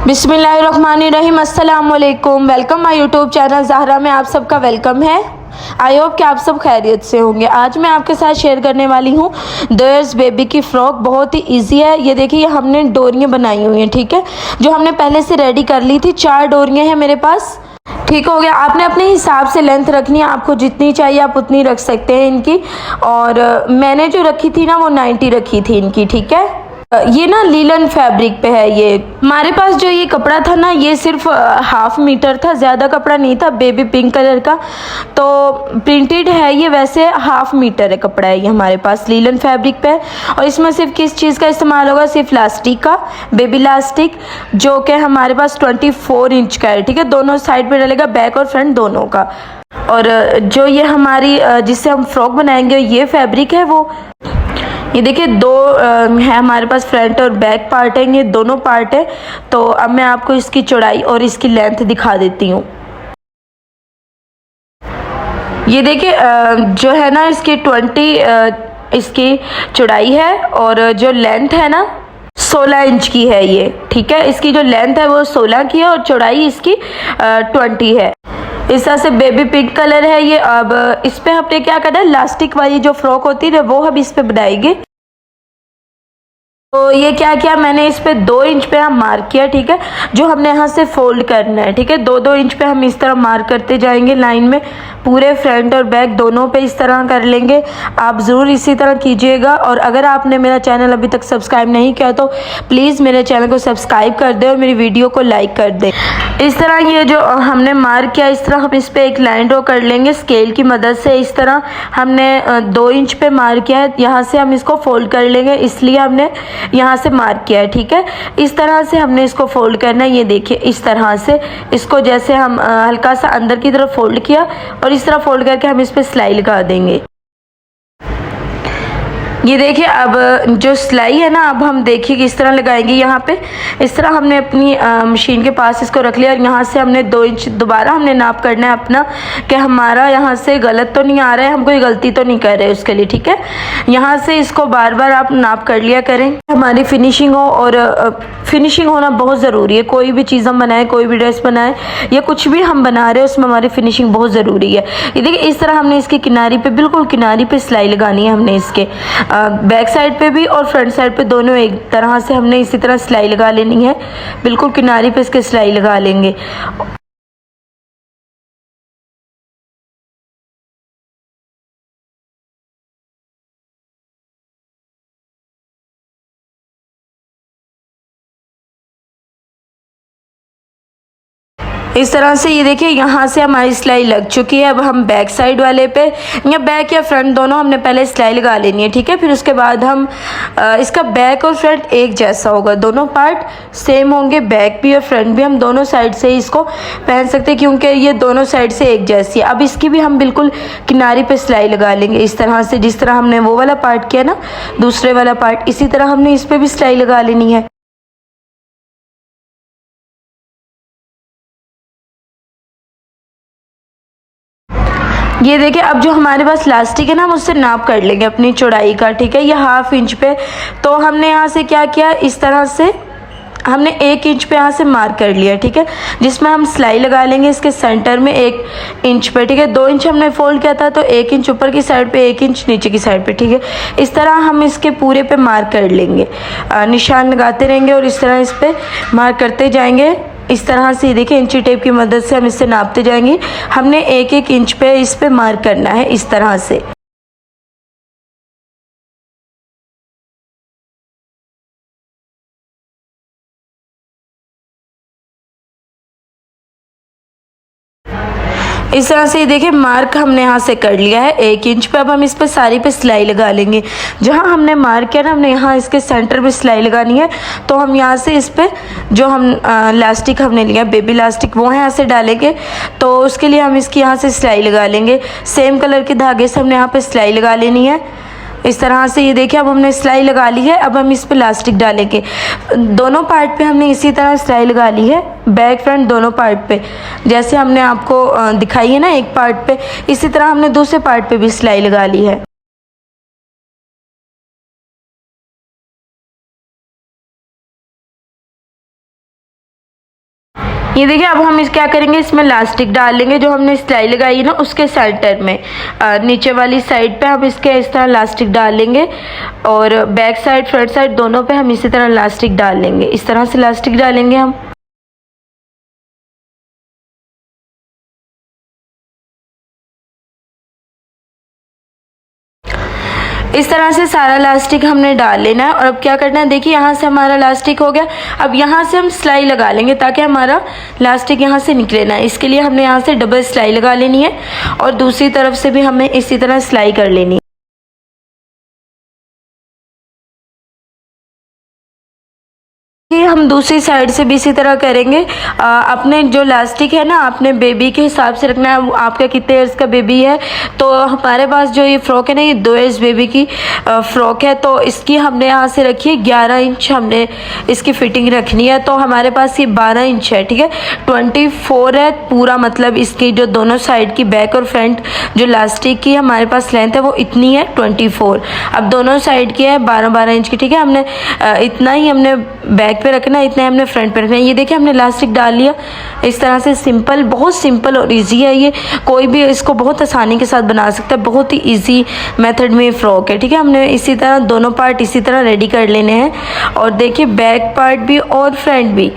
बिस्मिल्लाहिर्रहमानिर्रहीम, अस्सलाम वालेकुम। Welcome my YouTube channel Zahra में आप सबका वेलकम है। आई होप कि आप सब खैरियत से होंगे। आज मैं आपके साथ शेयर करने वाली हूँ 2 इयर्स बेबी की फ़्रॉक। बहुत ही इजी है। ये देखिए, हमने डोरियाँ बनाई हुई हैं, ठीक है, जो हमने पहले से रेडी कर ली थी। 4 डोरियाँ हैं मेरे पास। ठीक हो गया। आपने अपने हिसाब से लेंथ रखनी है, आपको जितनी चाहिए आप उतनी रख सकते हैं इनकी। और मैंने जो रखी थी ना वो 90 रखी थी इनकी, ठीक है। ये ना लीलन फैब्रिक पे है। ये हमारे पास जो ये कपड़ा था ना, ये सिर्फ हाफ मीटर था, ज़्यादा कपड़ा नहीं था। बेबी पिंक कलर का तो प्रिंटेड है ये, वैसे हाफ मीटर है कपड़ा है ये हमारे पास, लीलन फैब्रिक पे है। और इसमें सिर्फ किस चीज़ का इस्तेमाल होगा, सिर्फ लास्टिक का, बेबी लास्टिक, जो कि हमारे पास 24 इंच का है, ठीक है। दोनों साइड पे डलेगा, बैक और फ्रंट दोनों का। और जो ये हमारी जिससे हम फ्रॉक बनाएंगे ये फैब्रिक है वो, ये देखिए दो है हमारे पास, फ्रंट और बैक पार्ट है, ये दोनों पार्ट है। तो अब मैं आपको इसकी चौड़ाई और इसकी लेंथ दिखा देती हूँ। ये देखिए जो है ना इसकी 20 इसकी चौड़ाई है, और जो लेंथ है ना 16 इंच की है ये, ठीक है। इसकी जो लेंथ है वो 16 की है और चौड़ाई इसकी 20 है। इस तरह से बेबी पिंक कलर है ये। अब इस पे हमने क्या करना है, लास्टिक वाली जो फ्रॉक होती है वो हम इस पे बनाएंगे। तो ये क्या किया मैंने, इस पे 2 इंच पे हम मार्क किया, ठीक है, जो हमने यहाँ से फोल्ड करना है, ठीक है। 2-2 इंच पे हम इस तरह मार्क करते जाएंगे लाइन में, पूरे फ्रंट और बैक दोनों पे इस तरह कर लेंगे। आप ज़रूर इसी तरह कीजिएगा। और अगर आपने मेरा चैनल अभी तक सब्सक्राइब नहीं किया तो प्लीज़ मेरे चैनल को सब्सक्राइब कर दें और मेरी वीडियो को लाइक कर दें। इस तरह ये जो हमने मार्क किया, इस तरह हम इस पर एक लाइन ड्रॉ कर लेंगे स्केल की मदद से। इस तरह हमने 2 इंच पे मार्क किया है, यहाँ से हम इसको फोल्ड कर लेंगे, इसलिए हमने यहाँ से मार्क किया है, ठीक है। इस तरह से हमने इसको फोल्ड करना है। ये देखिए इस तरह से इसको, जैसे हम हल्का सा अंदर की तरफ फोल्ड किया और इस तरह फोल्ड करके हम इस पर सिलाई लगा देंगे। ये देखिए अब जो सिलाई है ना, अब हम देखिए किस तरह लगाएंगे। यहाँ पे इस तरह हमने अपनी मशीन के पास इसको रख लिया और यहाँ से हमने 2 इंच दोबारा हमने नाप करना है अपना, कि हमारा यहाँ से गलत तो नहीं आ रहा है, हम कोई गलती तो नहीं कर रहे उसके लिए, ठीक है। यहाँ से इसको बार बार आप नाप कर लिया करें, हमारी फिनिशिंग हो। और फिनिशिंग होना बहुत ज़रूरी है। कोई भी चीज़ हम बनाएं, कोई भी ड्रेस बनाएं या कुछ भी हम बना रहे हैं, उसमें हमारी फिनिशिंग बहुत ज़रूरी है। ये देखिए इस तरह हमने इसकी किनारी पे, बिल्कुल किनारी पे सिलाई लगानी है हमने इसके बैक साइड पे भी और फ्रंट साइड पे दोनों एक तरह से हमने इसी तरह सिलाई लगा लेनी है। बिल्कुल किनारी पे इसके सिलाई लगा लेंगे। इस तरह से ये देखिए यहाँ से हमारी सिलाई लग चुकी है। अब हम बैक साइड वाले पे, या बैक या फ्रंट दोनों हमने पहले सिलाई लगा लेनी है, ठीक है। फिर उसके बाद हम इसका बैक और फ्रंट एक जैसा होगा, दोनों पार्ट सेम होंगे, बैक भी और फ्रंट भी। हम दोनों साइड से इसको पहन सकते हैं क्योंकि ये दोनों साइड से एक जैसी है। अब इसकी भी हम बिल्कुल किनारी पे सिलाई लगा लेंगे इस तरह से, जिस तरह हमने वो वाला पार्ट किया ना, दूसरे वाला पार्ट, इसी तरह हमने इस पर भी सिलाई लगा लेनी है। ये देखिए अब जो हमारे पास लास्टिक है ना, हम उससे नाप कर लेंगे अपनी चौड़ाई का, ठीक है। ये हाफ इंच पे, तो हमने यहाँ से क्या किया, इस तरह से हमने 1 इंच पे यहाँ से मार्क कर लिया, ठीक है, जिसमें हम सिलाई लगा लेंगे इसके सेंटर में 1 इंच पे, ठीक है। 2 इंच हमने फोल्ड किया था, तो 1 इंच ऊपर की साइड पे, 1 इंच नीचे की साइड पे, ठीक है। इस तरह हम इसके पूरे पे मार्क कर लेंगे, निशान लगाते रहेंगे और इस तरह इस पे मार्क करते जाएंगे। इस तरह से देखिए इंची टेप की मदद से हम इससे नापते जाएंगे। हमने 1-1 इंच पे इस पे मार्क करना है इस तरह से। इस तरह से ये देखिए मार्क हमने यहाँ से कर लिया है 1 इंच पे। अब हम इस पे सारी पे सिलाई लगा लेंगे। जहाँ हमने मार्क किया ना, हमने यहाँ इसके सेंटर पे सिलाई लगानी है। तो हम यहाँ से इस पे जो हम लास्टिक हमने लिया, बेबी लास्टिक, वो है यहाँ से डालेंगे। तो उसके लिए हम इसकी यहाँ से सिलाई लगा लेंगे। सेम कलर के धागे से हमने यहाँ पे सिलाई लगा लेनी है इस तरह से। ये देखिए अब हमने सिलाई लगा ली है। अब हम इस पे लास्टिक डालेंगे। दोनों पार्ट पे हमने इसी तरह सिलाई लगा ली है, बैक फ्रंट दोनों पार्ट पे, जैसे हमने आपको दिखाई है ना एक पार्ट पे, इसी तरह हमने दूसरे पार्ट पे भी सिलाई लगा ली है। ये देखिए अब हम इस क्या करेंगे, इसमें इलास्टिक डाल लेंगे जो हमने सिलाई लगाई है ना उसके सेंटर में, नीचे वाली साइड पे हम इसके इस तरह इलास्टिक डाल लेंगे और बैक साइड फ्रंट साइड दोनों पे हम इसी तरह इलास्टिक डाल लेंगे। इस तरह से इलास्टिक डालेंगे हम। इस तरह से सारा इलास्टिक हमने डाल लेना है और अब क्या करना है, देखिए यहाँ से हमारा इलास्टिक हो गया। अब यहाँ से हम सिलाई लगा लेंगे ताकि हमारा इलास्टिक यहाँ से निकले ना, इसके लिए हमने यहाँ से डबल सिलाई लगा लेनी है और दूसरी तरफ से भी हमें इसी तरह सिलाई कर लेनी है। हम दूसरी साइड से भी इसी तरह करेंगे। अपने जो इलास्टिक है ना अपने बेबी के हिसाब से रखना है, आपका कितने ईयर्स का बेबी है। तो हमारे पास जो ये फ़्रॉक है ना ये 2 ईयर्स बेबी की फ़्रॉक है, तो इसकी हमने यहाँ से रखी है 11 इंच हमने इसकी फ़िटिंग रखनी है। तो हमारे पास ये 12 इंच है, ठीक है। 24 है पूरा, मतलब इसकी जो दोनों साइड की बैक और फ्रंट जो इलास्टिक की हमारे पास लेंथ है वो इतनी है 24। अब दोनों साइड की है 12-12 इंच की, ठीक है। हमने इतना ही हमने बैक पे रखना है, इतना हमने फ्रंट पे रखना है। ये देखिए हमने इलास्टिक डाल लिया इस तरह से। सिंपल, बहुत सिंपल और इजी है ये, कोई भी इसको बहुत आसानी के साथ बना सकता है। बहुत ही इजी मेथड में फ्रॉक है, ठीक है। हमने इसी तरह दोनों पार्ट इसी तरह रेडी कर लेने हैं और देखिए बैक पार्ट भी और फ्रंट भी।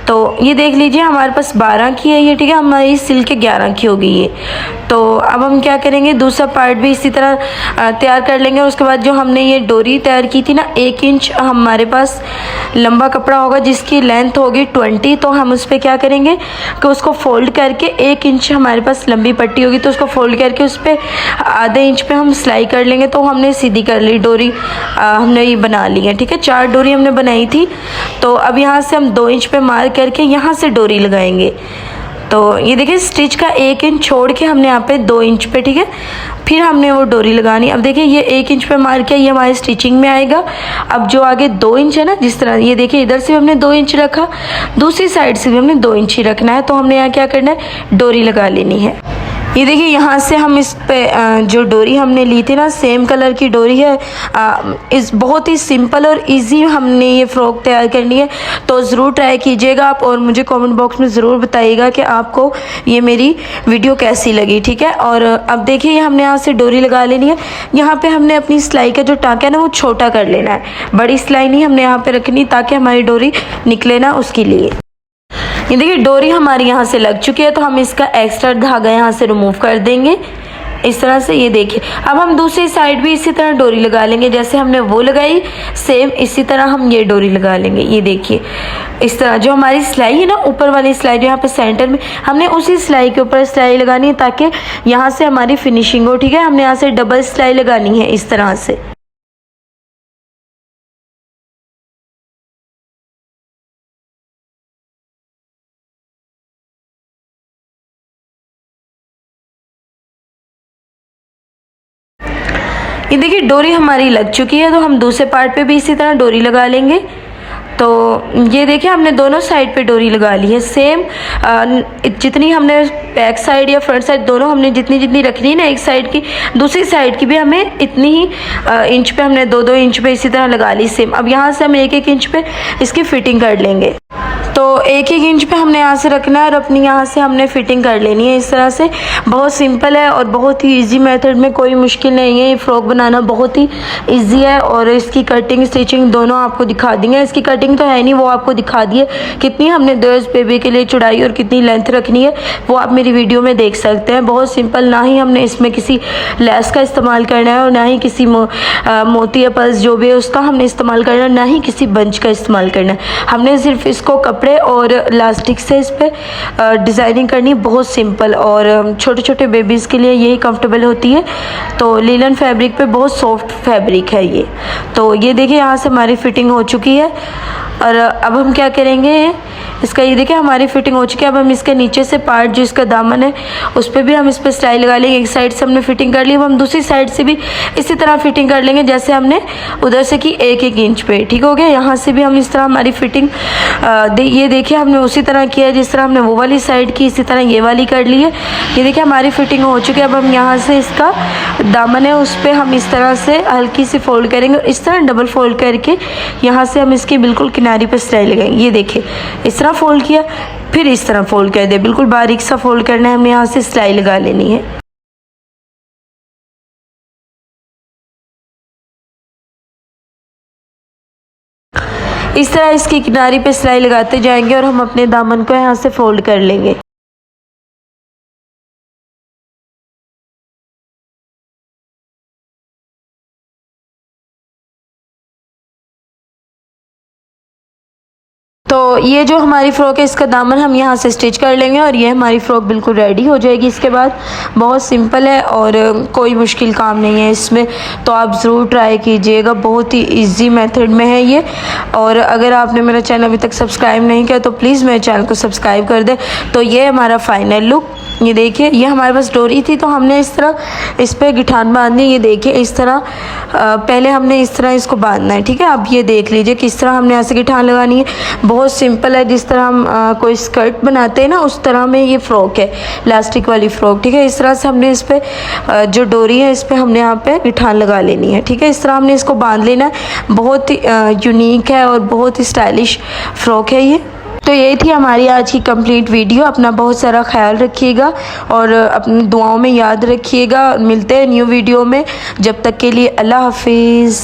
तो ये देख लीजिए हमारे पास 12 की है ये, ठीक है। हमारी सिल के 11 की होगी ये। तो अब हम क्या करेंगे, दूसरा पार्ट भी इसी तरह तैयार कर लेंगे। उसके बाद जो हमने ये डोरी तैयार की थी ना 1 इंच हमारे पास लंबा कपड़ा होगा जिसकी लेंथ होगी 20। तो हम उस पर क्या करेंगे कि उसको फोल्ड करके 1 इंच हमारे पास लंबी पट्टी होगी तो उसको फोल्ड करके उस पर आधे इंच पे हम सिलाई कर लेंगे। तो हमने सीधी कर ली डोरी, हमने ये बना ली है, ठीक है। 4 डोरी हमने बनाई थी। तो अब यहाँ से हम 2 इंच पे मार करके यहाँ से डोरी लगाएंगे। तो ये देखिए स्टिच का 1 इंच छोड़ के हमने यहाँ पे 2 इंच पे, ठीक है, फिर हमने वो डोरी लगानी। अब देखिए ये 1 इंच पे मार के ये हमारी स्टिचिंग में आएगा। अब जो आगे 2 इंच है ना, जिस तरह ये देखिए इधर से भी हमने 2 इंच रखा, दूसरी साइड से भी हमने 2 इंच ही रखना है। तो हमने यहाँ क्या करना है, डोरी लगा लेनी है। ये देखिए यहाँ से हम इस पे जो डोरी हमने ली थी ना सेम कलर की डोरी है। इस बहुत ही सिंपल और इजी हमने ये फ़्रॉक तैयार करनी है। तो ज़रूर ट्राई कीजिएगा आप और मुझे कमेंट बॉक्स में ज़रूर बताइएगा कि आपको ये मेरी वीडियो कैसी लगी, ठीक है। और अब देखिए हमने यहाँ से डोरी लगा लेनी है। यहाँ पे हमने अपनी सिलाई का जो टाँका है ना वो छोटा कर लेना है, बड़ी सिलाई नहीं हमने यहाँ पे रखनी ताकि हमारी डोरी निकले ना उसके लिए। ये देखिए डोरी हमारी यहाँ से लग चुकी है तो हम इसका एक्स्ट्रा धागा यहाँ से रिमूव कर देंगे इस तरह से। ये देखिए अब हम दूसरी साइड भी इसी तरह डोरी लगा लेंगे, जैसे हमने वो लगाई सेम इसी तरह हम ये डोरी लगा लेंगे। ये देखिए इस तरह जो हमारी सिलाई है ना ऊपर वाली सिलाई जो यहाँ पे सेंटर में, हमने उसी सिलाई के ऊपर सिलाई लगानी है ताकि यहाँ से हमारी फिनिशिंग हो, ठीक है। हमने यहाँ से डबल सिलाई लगानी है इस तरह से। ये देखिए डोरी हमारी लग चुकी है तो हम दूसरे पार्ट पे भी इसी तरह डोरी लगा लेंगे। तो ये देखिए हमने दोनों साइड पे डोरी लगा ली है सेम, जितनी हमने बैक साइड या फ्रंट साइड दोनों हमने जितनी जितनी रखनी है ना एक साइड की, दूसरी साइड की भी हमें इतनी ही इंच पे हमने 2-2 इंच पे इसी तरह लगा ली सेम। अब यहाँ से हम 1-1 इंच पे इसकी फिटिंग कर लेंगे। तो 1-1 इंच पे हमने यहाँ से रखना है और अपनी यहाँ से हमने फिटिंग कर लेनी है इस तरह से। बहुत सिंपल है और बहुत ही इजी मेथड में, कोई मुश्किल नहीं है। ये फ्रॉक बनाना बहुत ही इजी है और इसकी कटिंग स्टिचिंग दोनों आपको दिखा देंगे। इसकी कटिंग तो है नहीं, वो आपको दिखा दिए कितनी हमने 2 इयर्स बेबी के लिए चौड़ाई और कितनी लेंथ रखनी है वो आप मेरी वीडियो में देख सकते हैं। बहुत सिंपल, ना ही हमने इसमें किसी लेस का इस्तेमाल करना है और ना ही किसी मोती या पर्स जो भी है उसका हमने इस्तेमाल करना है, ना ही किसी बंच का इस्तेमाल करना है। हमने सिर्फ इसको कपड़े और इलास्टिक से इस पर डिज़ाइनिंग करनी, बहुत सिंपल। और छोटे छोटे बेबीज़ के लिए यही कंफर्टेबल होती है। तो लीलन फैब्रिक पे बहुत सॉफ्ट फैब्रिक है ये। तो ये देखिए यहाँ से हमारी फिटिंग हो चुकी है और अब हम क्या करेंगे इसका, ये देखिए हमारी फिटिंग हो चुकी है। अब हम इसके नीचे से पार्ट जो इसका दामन है उस पर भी हम इस पर स्टाइल लगा लेंगे। एक साइड से हमने फिटिंग कर ली, अब हम दूसरी साइड से भी इसी तरह फिटिंग कर लेंगे जैसे हमने उधर से की 1-1 इंच पे, ठीक हो गया। यहाँ से भी हम इस तरह हमारी फिटिंग ये देखिए हमने उसी तरह किया है जिस तरह हमने वो वाली साइड की, इसी तरह ये वाली कर ली है। ये देखिए हमारी फिटिंग हो चुकी है। अब हम यहाँ से इसका दामन है उस पर हम इस तरह से हल्की सी फोल्ड करेंगे, इस तरह डबल फोल्ड करके यहाँ से हम इसकी बिल्कुल किनारी पर स्टाइल लगाएंगे। ये देखिए इस तरह फोल्ड किया, फिर इस तरह फोल्ड कर दिया, बिल्कुल बारीक सा फोल्ड करना है, हमें यहाँ से सिलाई लगा लेनी है। इस तरह इसकी किनारी पे सिलाई लगाते जाएंगे और हम अपने दामन को यहाँ से फोल्ड कर लेंगे। तो ये जो हमारी फ़्रॉक है इसका दामन हम यहाँ से स्टिच कर लेंगे और ये हमारी फ़्रॉक बिल्कुल रेडी हो जाएगी। इसके बाद बहुत सिंपल है और कोई मुश्किल काम नहीं है इसमें, तो आप ज़रूर ट्राई कीजिएगा, बहुत ही इजी मेथड में है ये। और अगर आपने मेरा चैनल अभी तक सब्सक्राइब नहीं किया तो प्लीज़ मेरे चैनल को सब्सक्राइब कर दें। तो ये हमारा फाइनल लुक, ये देखिए, ये हमारे पास डोरी थी तो हमने इस तरह इस पर गिठान बांधनी। ये देखिए इस तरह पहले हमने इस तरह इसको बांधना है, ठीक है। अब ये देख लीजिए किस तरह हमने ऐसे गिठान लगानी है, बहुत सिंपल है। जिस तरह हम कोई स्कर्ट बनाते हैं ना उस तरह में ये फ़्रॉक है, इलास्टिक वाली फ़्रॉक, ठीक है। इस तरह से हमने इस पर जो डोरी है इस पर हमने यहाँ पे गिठान लगा लेनी है, ठीक है। इस तरह हमने इसको बांध लेना है। बहुत ही यूनिक है और बहुत ही स्टाइलिश फ़्रॉक है ये। तो यही थी हमारी आज की कंप्लीट वीडियो। अपना बहुत सारा ख्याल रखिएगा और अपनी दुआओं में याद रखिएगा। मिलते हैं न्यू वीडियो में, जब तक के लिए अल्लाह हाफिज़।